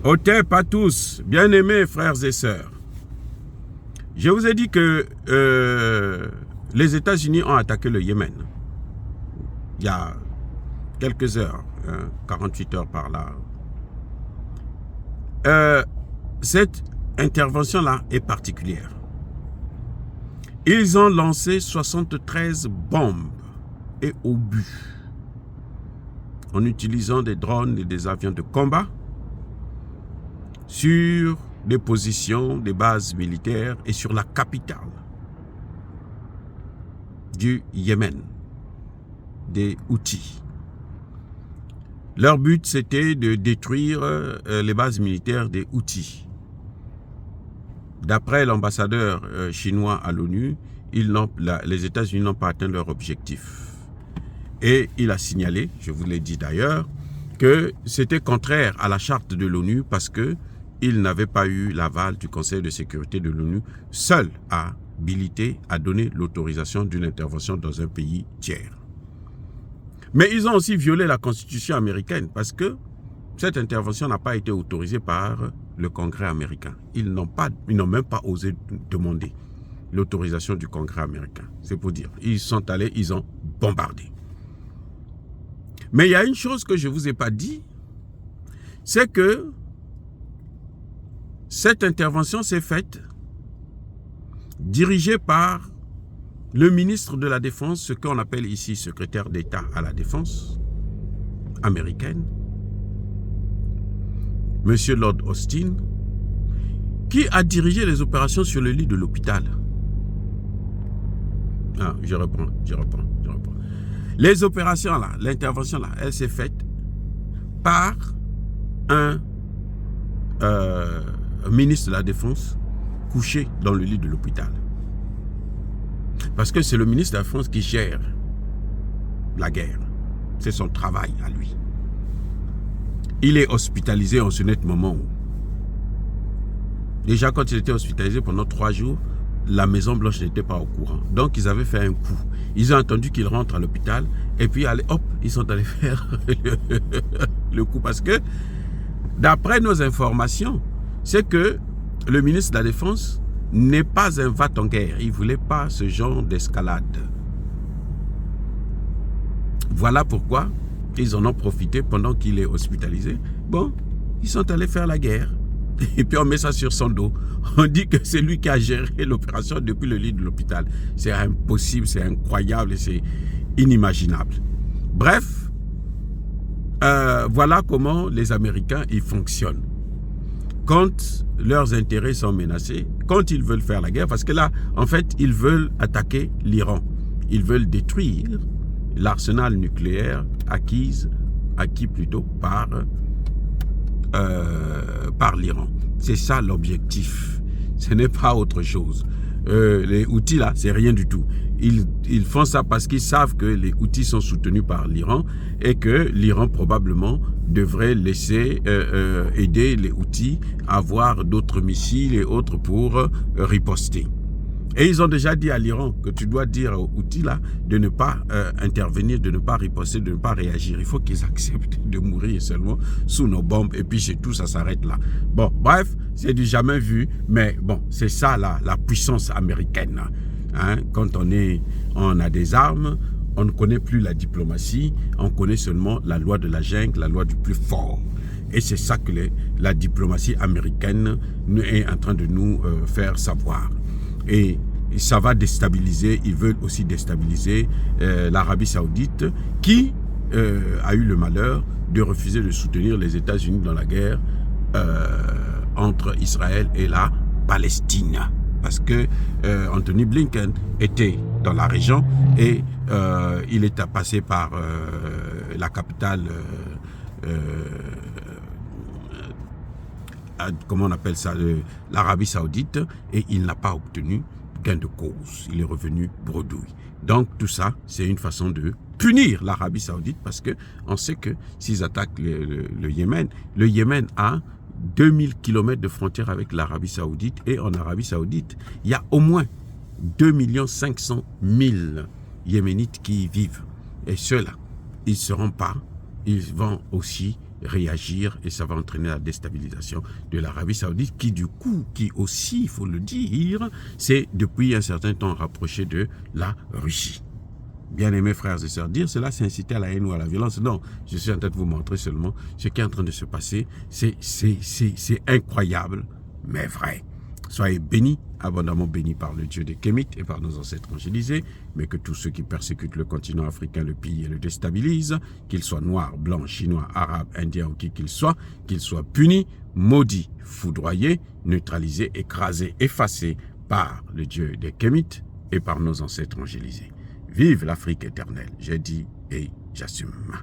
Otep à tous, bien-aimés frères et sœurs. Je vous ai dit que les États-Unis ont attaqué le Yémen. Il y a quelques heures, 48 heures par là. Cette intervention-là est particulière. Ils ont lancé 73 bombes et obus en utilisant des drones et des avions de combat sur des positions, des bases militaires et sur la capitale du Yémen, des Houthis. Leur but, c'était de détruire les bases militaires des Houthis. D'après l'ambassadeur chinois à l'ONU, les États-Unis n'ont pas atteint leur objectif. Et il a signalé, je vous l'ai dit d'ailleurs, que c'était contraire à la charte de l'ONU parce qu'il n'avait pas eu l'aval du Conseil de sécurité de l'ONU seul habilité à donner l'autorisation d'une intervention dans un pays tiers. Mais ils ont aussi violé la Constitution américaine parce que cette intervention n'a pas été autorisée par le Congrès américain. Ils n'ont même pas osé demander l'autorisation du Congrès américain. C'est pour dire. Ils sont allés, ils ont bombardé. Mais il y a une chose que je ne vous ai pas dit, c'est que cette intervention s'est faite dirigée par le ministre de la Défense, ce qu'on appelle ici secrétaire d'État à la Défense américaine, M. Lord Austin, qui a dirigé les opérations sur le lit de l'hôpital. Je reprends. Les opérations là, l'intervention là, elle s'est faite par un ministre de la Défense couché dans le lit de l'hôpital. Parce que c'est le ministre de la Défense qui gère la guerre. C'est son travail à lui. Il est hospitalisé en ce net moment. Déjà, quand il était hospitalisé pendant 3 jours, la Maison-Blanche n'était pas au courant. Donc, ils avaient fait un coup. Ils ont attendu qu'il rentre à l'hôpital et puis, hop, ils sont allés faire le coup. Parce que, d'après nos informations, c'est que le ministre de la Défense n'est pas un va-t-en-guerre. Il ne voulait pas ce genre d'escalade. Voilà pourquoi ils en ont profité pendant qu'il est hospitalisé. Bon, ils sont allés faire la guerre. Et puis on met ça sur son dos. On dit que c'est lui qui a géré l'opération depuis le lit de l'hôpital. C'est impossible, c'est incroyable, c'est inimaginable. Bref, voilà comment les Américains ils fonctionnent. Quand leurs intérêts sont menacés, quand ils veulent faire la guerre, parce que là, en fait, ils veulent attaquer l'Iran. Ils veulent détruire l'arsenal nucléaire acquis par l'Iran. C'est ça l'objectif. Ce n'est pas autre chose. Les Houthis là, c'est rien du tout. Ils font ça parce qu'ils savent que les Houthis sont soutenus par l'Iran et que l'Iran probablement devrait laisser aider les Houthis à avoir d'autres missiles et autres pour riposter. Et ils ont déjà dit à l'Iran que tu dois dire aux Houthis là de ne pas intervenir, de ne pas riposter, de ne pas réagir. Il faut qu'ils acceptent de mourir seulement sous nos bombes et puis c'est tout, ça s'arrête là. Bon, bref, c'est du jamais vu, mais bon, c'est ça la puissance américaine. Hein? Quand on a des armes, on ne connaît plus la diplomatie, on connaît seulement la loi de la jungle, la loi du plus fort. Et c'est ça que la diplomatie américaine est en train de nous faire savoir. Et ça va déstabiliser, ils veulent aussi déstabiliser l'Arabie Saoudite qui a eu le malheur de refuser de soutenir les États-Unis dans la guerre entre Israël et la Palestine. Parce que Anthony Blinken était dans la région et il est passé par la capitale, comment on appelle ça, l'Arabie Saoudite, et il n'a pas obtenu gain de cause. Il est revenu bredouille. Donc tout ça, c'est une façon de punir l'Arabie Saoudite parce qu'on sait que s'ils attaquent le Yémen a 2000 km de frontière avec l'Arabie Saoudite, et en Arabie Saoudite, il y a au moins 2 500 000 Yéménites qui y vivent. Et ceux-là, ils ne seront pas, ils vont aussi réagir et ça va entraîner la déstabilisation de l'Arabie Saoudite qui aussi, il faut le dire, c'est depuis un certain temps rapproché de la Russie. Bien-aimés frères et sœurs, dire cela c'est inciter à la haine ou à la violence. Non, je suis en train de vous montrer seulement ce qui est en train de se passer. C'est incroyable, mais vrai. Soyez bénis, abondamment bénis par le Dieu des Kémites et par nos ancêtres angélisés, mais que tous ceux qui persécutent le continent africain le pillent et le déstabilisent, qu'ils soient noirs, blancs, chinois, arabes, indiens ou qui qu'ils soient punis, maudits, foudroyés, neutralisés, écrasés, effacés par le Dieu des Kémites et par nos ancêtres angélisés. Vive l'Afrique éternelle, j'ai dit et j'assume.